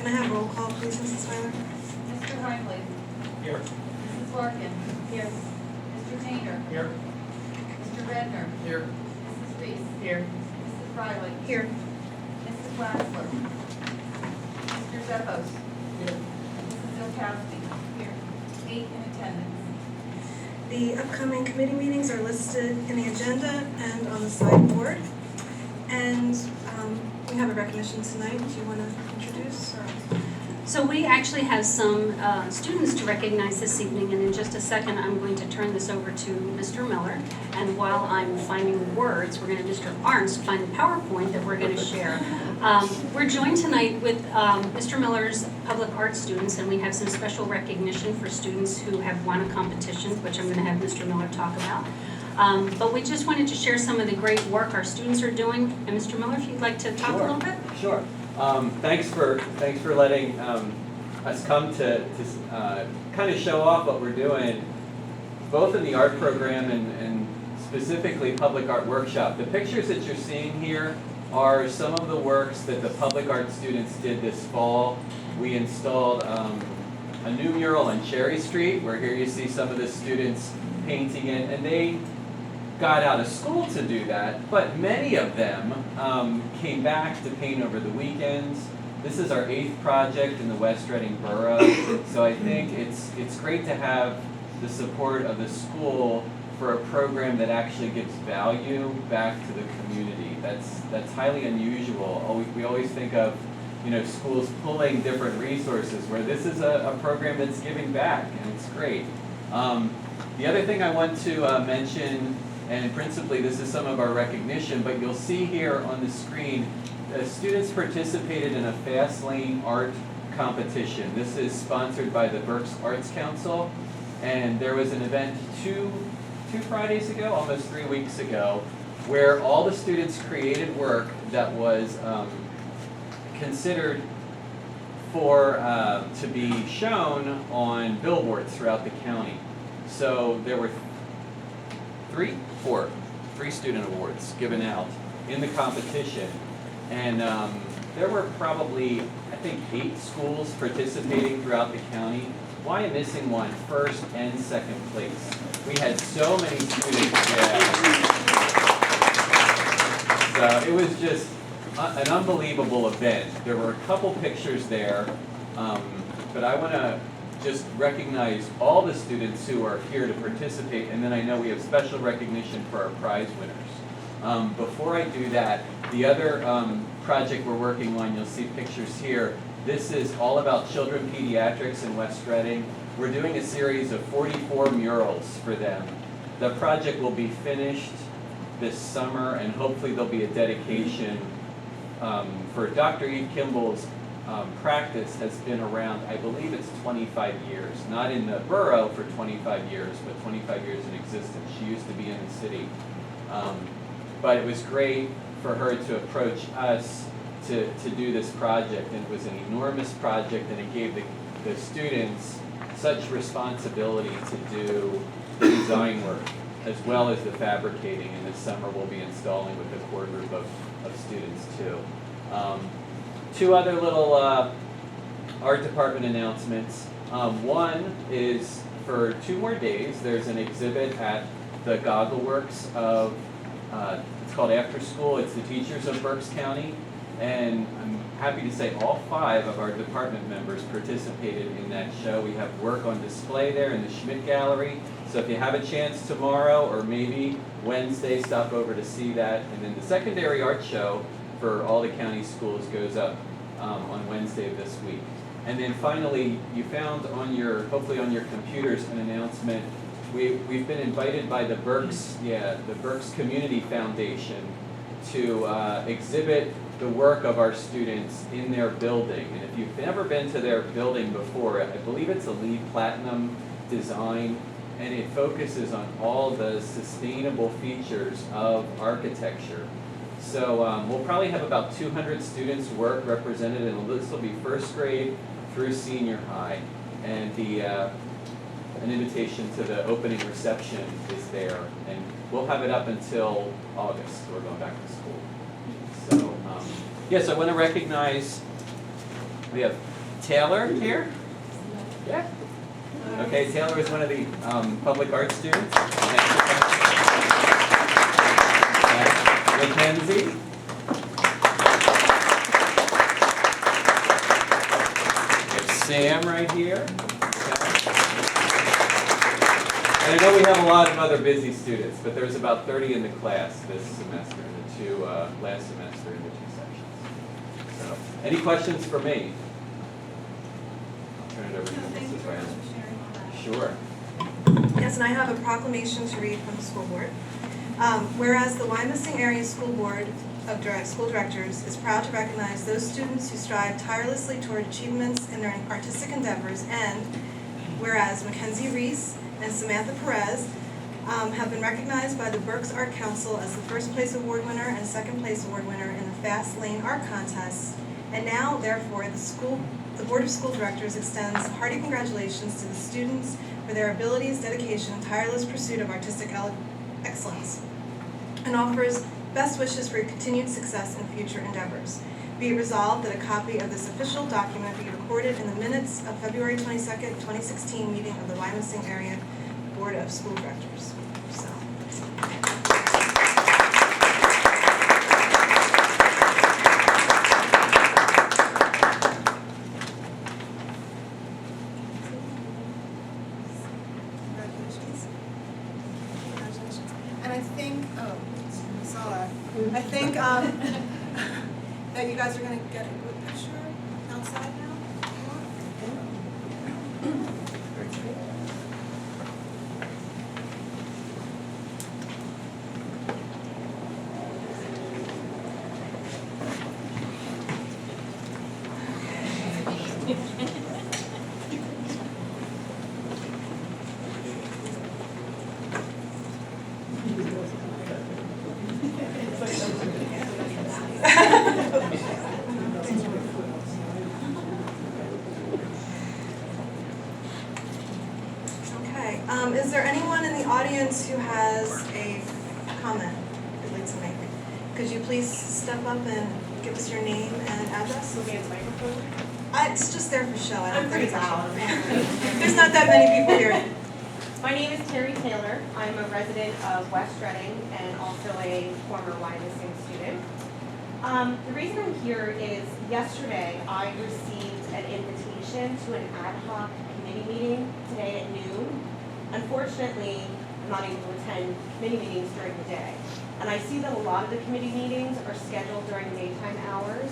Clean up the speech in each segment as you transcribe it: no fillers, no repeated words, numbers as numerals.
Can I have roll call, please, Mrs. Weiler? Mr. Heinley. Here. Mrs. Larkin. Here. Mr. Tainer. Here. Mr. Redner. Here. Mrs. Reese. Here. Mrs. Riley. Here. Mrs. Waxler. Mr. Zeppos. Here. Mrs. Bilkowski. Here. 8 in attendance. The upcoming committee meetings are listed in the agenda and on the sideboard. And we have a recognition tonight. Do you want to introduce? Or? So we actually have some students to recognize this evening, and in just a second I'm going to turn this over to Mr. Miller. And while I'm finding the words, we're going to Mr. Arns to find the PowerPoint that we're going to share. We're joined tonight with Mr. Miller's public arts students, and we have some special recognition for students who have won a competition, which I'm going to have Mr. Miller talk about. But we just wanted to share some of the great work our students are doing. And Mr. Miller, if you'd like to talk a little bit. Sure. Thanks for letting us come to kind of show off what we're doing, both in the art program and specifically public art workshop. The pictures that you're seeing here are some of the works that the public art students did this fall. We installed a new mural on Cherry Street, where here you see some of the students painting it, and they got out of school to do that, but many of them came back to paint over the weekends. This is our 8th project in the West Reading Borough, so I think it's great to have the support of the school for a program that actually gives value back to the community. That's highly unusual. We always think of schools pulling different resources, where this is a program that's giving back, and it's great. The other thing I want to mention, and principally this is some of our recognition, but you'll see here on the screen, students participated in a Fast Lane art competition. This is sponsored by the Berks Arts Council, and there was an event two Fridays ago, almost 3 weeks ago, where all the students created work that was considered to be shown on billboards throughout the county. So there were three student awards given out in the competition, and there were probably, I think, 8 schools participating throughout the county. Wyomissing won 1st and 2nd place. We had so many students there. So it was just an unbelievable event. There were a couple pictures there, but I want to just recognize all the students who are here to participate, and then I know we have special recognition for our prize winners. Before I do that, the other project we're working on, you'll see pictures here. This is all about children pediatrics in West Reading. We're doing a series of 44 murals for them. The project will be finished this summer, and hopefully there'll be a dedication for Dr. Eve Kimball's practice has been around, I believe it's 25 years. Not in the borough for 25 years, but 25 years in existence. She used to be in the city. But it was great for her to approach us to do this project, and it was an enormous project, and it gave the students such responsibility to do the design work as well as the fabricating, and this summer we'll be installing with a core group of students too. 2 other little art department announcements. One is for 2 more days, there's an exhibit at the Goggle Works of, it's called After School. It's the teachers of Berks County, and I'm happy to say all 5 of our department members participated in that show. We have work on display there in the Schmidt Gallery, so if you have a chance tomorrow or maybe Wednesday, stop over to see that. And then the secondary art show for all the county schools goes up on Wednesday of this week. And then finally, you found on hopefully on your computers, an announcement. We've been invited by the Berks Community Foundation to exhibit the work of our students in their building. And if you've never been to their building before, I believe it's a LEED Platinum design, and it focuses on all the sustainable features of architecture. So we'll probably have about 200 students' work represented, and this will be 1st grade through senior high. And an invitation to the opening reception is there, and we'll have it up until August. We're going back to school. So yes, I want to recognize, we have Taylor here? Yeah. Okay, Taylor is one of the public arts students. Mackenzie. We have Sam right here. And I know we have a lot of other busy students, but there's about 30 in the class this semester, the two last semester in the two sections. So, any questions for me? I'll turn it over to Thank you Mrs. very much Brown. for sharing all that. Sure. Yes, and I have a proclamation to read from the school board. Whereas the Wyomissing Area School Board of School Directors is proud to recognize those students who strive tirelessly toward achievements in their artistic endeavors, and whereas Mackenzie Reese and Samantha Perez have been recognized by the Berks Art Council as the first place award winner and second place award winner in the Fast Lane Art Contest, and now, therefore, the Board of School Directors extends hearty congratulations to the students for their abilities, dedication, and tireless pursuit of artistic excellence, and offers best wishes for your continued success in future endeavors. Be it resolved that a copy of this official document be recorded in the minutes of February 22nd, 2016 meeting of the Wyomissing Area Board of School Directors. So. Congratulations. Congratulations. And I think, I saw that. I think that you guys are going to get a good picture outside now. Okay, is there anyone in the audience who has a comment they'd like to make? Could you please step up and give us your name and address? It's just there for show. I don't I'm think pretty it's loud. There's not that many people here. My name is Terry Taylor. I'm a resident of West Reading and also a former Wyomissing student. The reason I'm here is yesterday I received an invitation to an ad hoc committee meeting today at noon. Unfortunately, I'm not able to attend committee meetings during the day. And I see that a lot of the committee meetings are scheduled during daytime hours.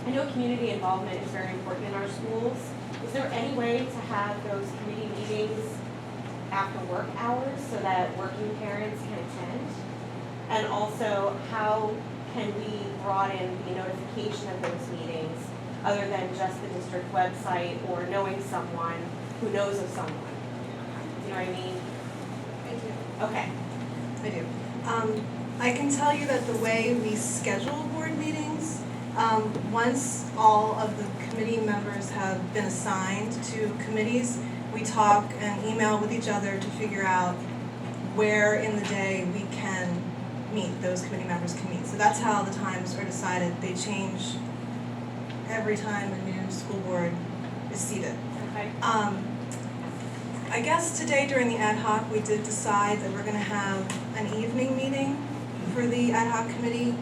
I know community involvement is very important in our schools. Is there any way to have those committee meetings after work hours so that working parents can attend? And also, how can we broaden the notification of those meetings other than just the district website or knowing someone who knows of someone? Do you know what I mean? I do. Okay. I do. I can tell you that the way we schedule board meetings, once all of the committee members have been assigned to committees, we talk and email with each other to figure out where in the day we can meet, those committee members can meet. So that's how the times are decided. They change every time a new school board is seated. Okay. I guess today during the ad hoc, we did decide that we're going to have an evening meeting for the ad hoc committee.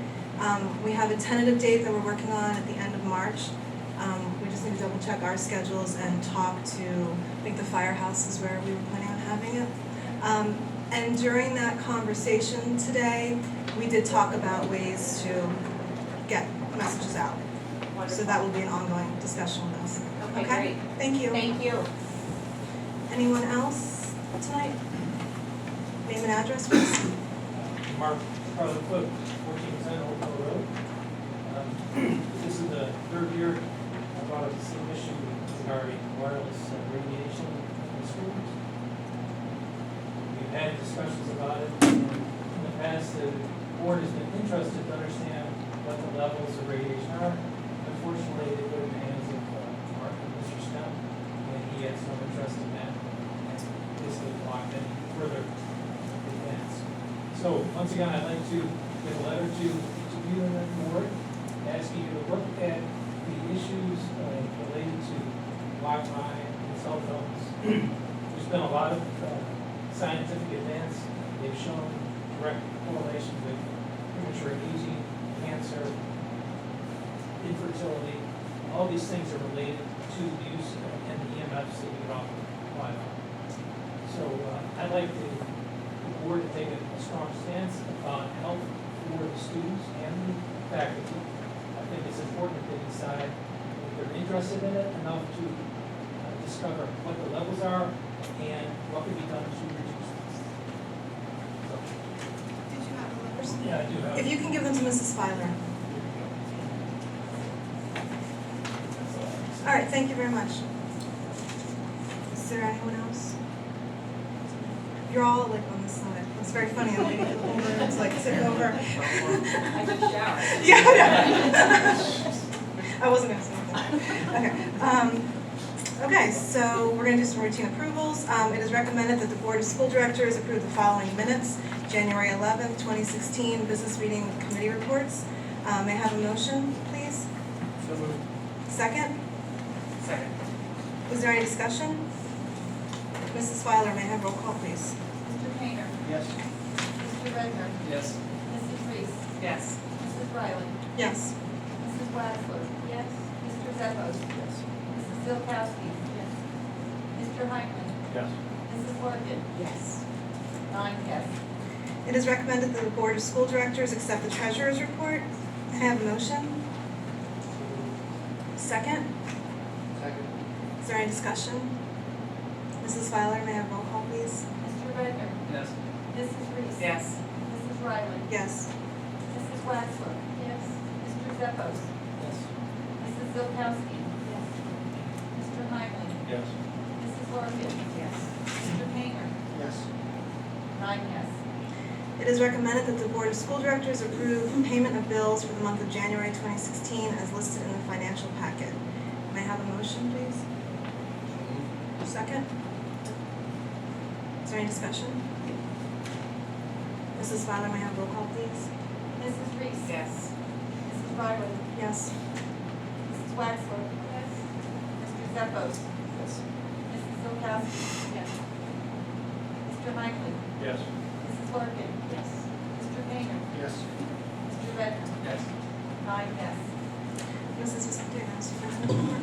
We have a tentative date that we're working on at the end of March. We just need to double check our schedules and talk to, I think the firehouse is where we were planning on having it. And during that conversation today, we did talk about ways to get messages out. So that will be an ongoing discussion with us. Okay, great. Thank you. Thank you. Anyone else tonight? Name and address, please. Mark Cook, 1410 Old Mill Road. This is the third year I brought up the same issue regarding wireless radiation in the schools. We've had discussions about it, and in the past the board has been interested to understand what the levels of radiation are. Unfortunately, they put in the hands of Mark and Mr. Stump, and he has no interest in that, and basically blocked any further advance. So, once again, I'd like to get a letter to each of you in the board, asking you to look at the issues lot of scientific advance. They've shown direct correlation with premature aging, cancer, infertility. All these things are related to the use and the EMFs that we get off of Wi-Fi. So I'd like the board to take a strong stance about health for the students and the faculty. I think it's important that they decide if they're interested in it enough to discover what the levels are and what can be done to reduce them. So, Did you have the numbers? yeah, I do have. If you can give them to Mrs. Filer. That's all I have to say. All right, thank you very much. Is there anyone else? You're all like on this side. It's very funny. I'm leaning over. It's like sitting over. I just showered. Yeah, I wasn't gonna say anything. Okay. Okay, so we're gonna do some routine approvals. It is recommended that the Board of School Directors approve the following minutes: January 11th, 2016, business meeting committee reports. May I have a motion, please? So moved. Second? Second. Is there any discussion? Mrs. Filer, may I have roll call, please? Mr. Painter, Yes. Mr. Redner, Yes. Mrs. Reese, Yes. Mrs. Riley, Yes. Mrs. Wadsworth. Yes. Mr. Zeppos, Yes. Mrs. Bilkowski. Yes. Mr. Heitman, Yes. Mrs. Larkin. Yes. 9 yes. It is recommended that the Board of School Directors accept the Treasurer's report. May I have a motion? Second? Second. Is there any discussion? Mrs. Filer, may I have roll call, please? Mr. Redner, Yes. Mrs. Reese. Yes. Mrs. Riley, Yes. Mrs. Wadsworth. Yes. Mr. Zeppos, Yes. Mrs. Bilkowski. Yes. Mr. Heitman, Yes. Mrs. Larkin. Yes. Mr. Painter, Yes. 9 yes. It is recommended that the Board of School Directors approve payment of bills for the month of January 2016 as listed in the financial packet. May I have a motion, please? Second? Is there any discussion? Mrs. Filer, may I have roll call, please? Mrs. Reese. Yes. Mrs. Riley, Yes. Mrs. Wadsworth. Yes. Mr. Zeppos, Yes. Mrs. Bilkowski. Yes. Mr. Heitman, Yes. Mrs. Larkin. Yes. Mr. Painter, Yes. Mr. Redner, Yes. 9 yes. Mrs. Superintendent, Superintendent report.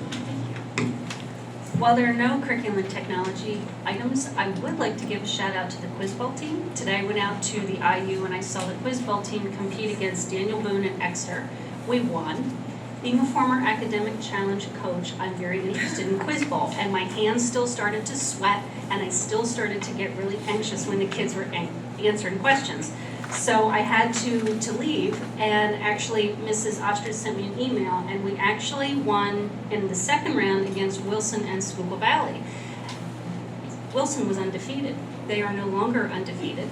While there are no curriculum and technology items, I would like to give a shout out to the Quiz Bowl team. Today I went out to the IU and I saw the Quiz Bowl team compete against Daniel Boone and Exeter. We won. Being a former academic challenge coach, I'm very interested in Quiz Bowl, and my hands still started to sweat and I still started to get really anxious when the kids were answering questions. So I had to leave, and actually Mrs. Ostrich sent me an email, and we actually won in the second round against Wilson and Schuylkill Valley. Wilson was undefeated. They are no longer undefeated.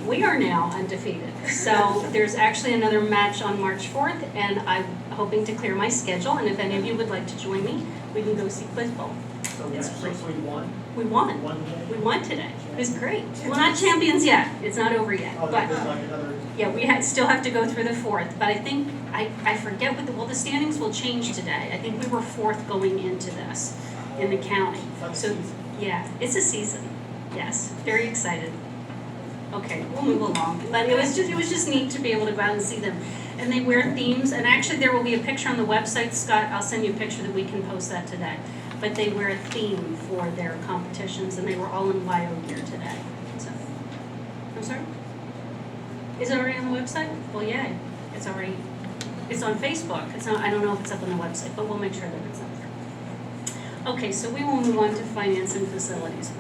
We are now undefeated. So there's actually another match on March 4th, and I'm hoping to clear my schedule, and if any of you would like to join me, we can go see Quiz Bowl. So It's we won. We won. One day. We won today. It was great. Well, not champions yet. It's not over yet. Oh, But there's like another. yeah, we still have to go through the fourth. But I think, I forget what the standings will change today. I think we were fourth going into this in the county. It's like a So, season. yeah, it's a season. Yes, very excited. Okay, we'll move along. But it was just neat to be able to go out and see them. And they wear themes, and actually there will be a picture on the website, Scott, I'll send you a picture that we can post that today. But they wear a theme for their competitions, and they were all in YO gear today. So, I'm sorry? Is it already on the website? Well, yay, it's already, it's on Facebook. It's not, I don't know if it's up on the website, but we'll make sure that it's up there. Okay, so we will move on to finance and facilities.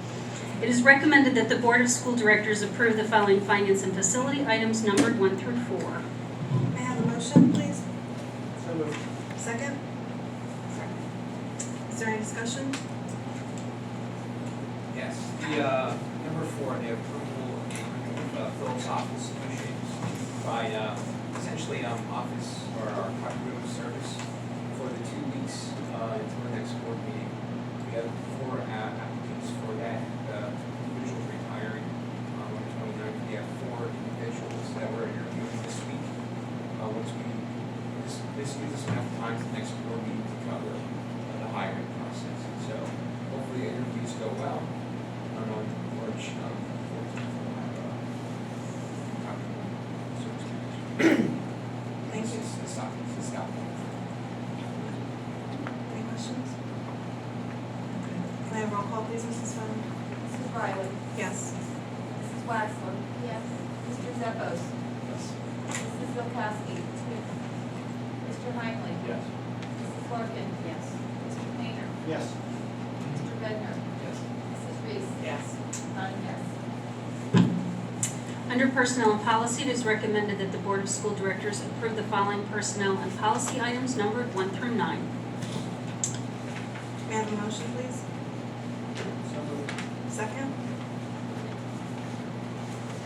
It is recommended that the Board of School Directors approve the following finance and facility items numbered 1 through 4. May I have a motion, please? So moved. Second? Is there any discussion? Yes, the number 4, the approval of Phillips Office Solutions to provide essentially office or our room service for the 2 weeks until the next board meeting. We have 4 applicants for that. Individuals retiring on the 29th. We have 4 individuals that we're interviewing this week. This gives us enough time for the next board meeting to cover the hiring process. So hopefully the interviews go well. on March 14th, we'll have a copy of the service connection. Thank you. It's the stop. Any questions? Can I have roll call, please, Mrs. Fennel? Mrs. Riley? Yes. Mrs. Waxler? Yes. Mr. Zeppos? Yes. Mrs. Bilkowski? Mr. Heinley? Yes. Mrs. Larkin? Yes. Mr. Painter? Yes. Mr. Redner? Yes. Mrs. Reese? Yes. 9 yes. Under Personnel and Policy, it is recommended that the Board of School Directors approve the following personnel and policy items numbered 1 through 9. May I have a motion, please? So moved. Second?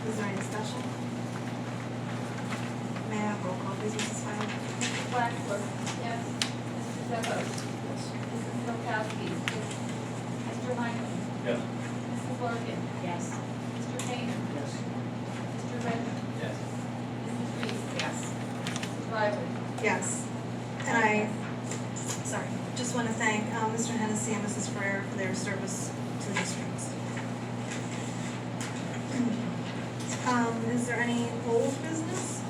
Is there any discussion? May I have roll call, please, Mrs. Fennel? Mrs. Waxler? Yes. Mr. Zeppos? Yes. Mrs. Bilkowski? Mr. Heinley? Yes. Mrs. Larkin? Yes. Mr. Painter? Yes. Mr. Redner? Yes. Mrs. Reese? Yes. Mrs. Riley? Yes. And I, sorry, just want to thank Mr. Hennessy and Mrs. Ferrer for their service to the district. Is there any old business?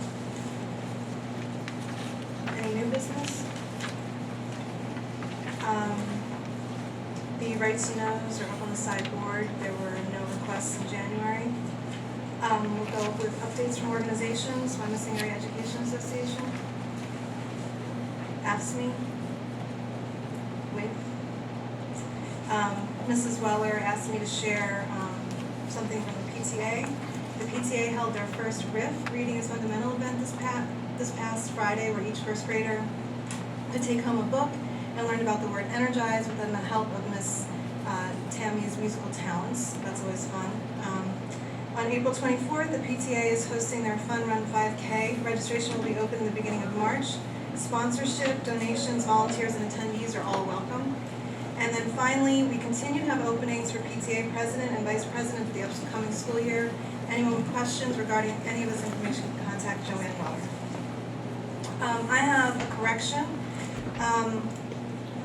Any new business? The right to knows are up on the sideboard. There were no requests in January. We'll go with updates from organizations, Wyomissing Area Education Association. AFSCME. Wait. Mrs. Weller asked me to share something from the PTA. The PTA held their first RIF, Reading is Fundamental event this past Friday, where each first grader could take home a book and learn about the word energize with the help of Miss Tammy's musical talents. That's always fun. On April 24th, the PTA is hosting their Fun Run 5K. Registration will be open in the beginning of March. Sponsorship, donations, volunteers, and attendees are all welcome. And then finally, we continue to have openings for PTA president and vice president for the upcoming school year. Anyone with questions regarding any of this information can contact Joanne Weller. I have a correction.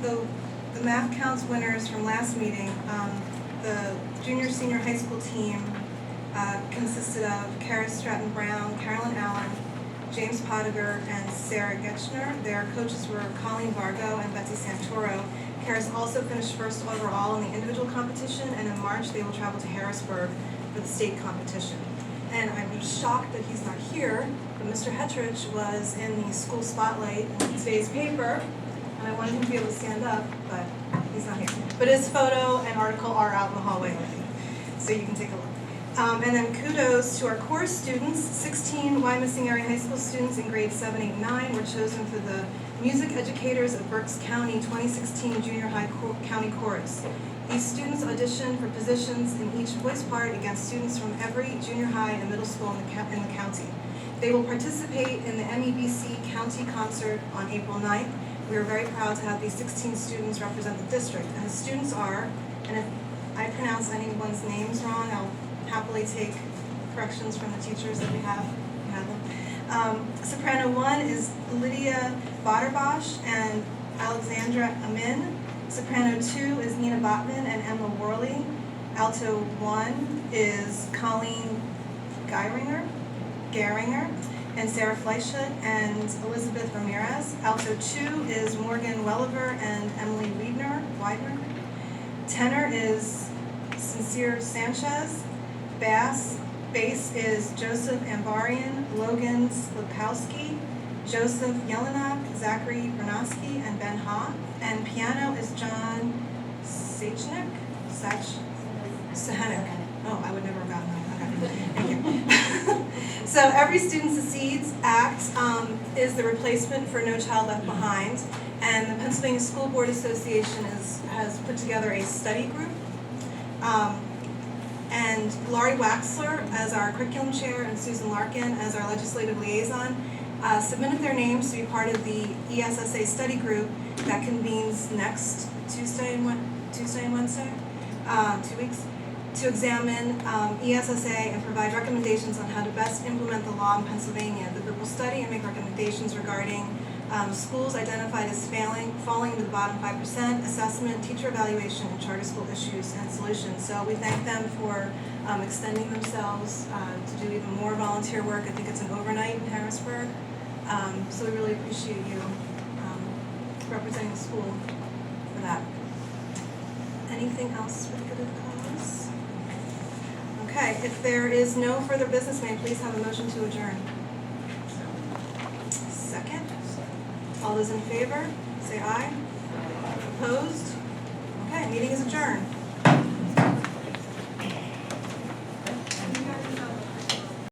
The math counts winners from last meeting, the junior senior high school team consisted of Kara Stratton Brown, Carolyn Allen, James Potiger, and Sarah Getchner. Their coaches were Colleen Vargo and Betsy Santoro. Kara's also finished first overall in the individual competition, and in March they will travel to Harrisburg for the state competition. And I'm shocked that he's not here, but Mr. Hetrich was in the school spotlight in today's paper, and I wanted him to be able to stand up, but he's not here. But his photo and article are out in the hallway already, so you can take a look. And then kudos to our core students. 16 Wyomissing Area High School students in grades 7, 8, and 9 were chosen for the Music Educators of Berks County 2016 Junior High County Chorus. These students auditioned for positions in each voice part against students from every junior high and middle school in the county. They will participate in the MEBC County Concert on April 9th. We are very proud to have these 16 students represent the district. And the students are, and if I pronounce anyone's names wrong, I'll happily take corrections from the teachers that we have them. Soprano 1 is Lydia Botterbosch and Alexandra Amin. Soprano 2 is Nina Botman and Emma Worley. Alto 1 is Colleen Garinger and Sarah Fleischut and Elizabeth Ramirez. Alto 2 is Morgan Welliver and Emily Widener. Tenor is Sincere Sanchez. Bass is Joseph Ambarian, Logan Slipkowski, Joseph Jelinek, Zachary Bernosky, and Ben Ha. And piano is John Sachnik? Sahanek. Oh, I would never have gotten that. Okay, thank you. So every Student Succeeds Act is the replacement for No Child Left Behind. And the Pennsylvania School Board Association has put together a study group. And Laurie Waxler as our curriculum chair and Susan Larkin as our legislative liaison submitted their names to be part of the ESSA study group that convenes next Tuesday and Wednesday, 2 weeks, to examine ESSA and provide recommendations on how to best implement the law in Pennsylvania. The group will study and make recommendations regarding Schools identified as falling into the bottom 5%, assessment, teacher evaluation, and charter school issues and solutions. So we thank them for extending themselves to do even more volunteer work. I think it's an overnight in Harrisburg. So we really appreciate you representing the school for that. Anything else for the good of the cause? Okay, if there is no further business, may I please have a motion to adjourn? Second? All those in favor, say aye. Opposed? Okay, meeting is adjourned.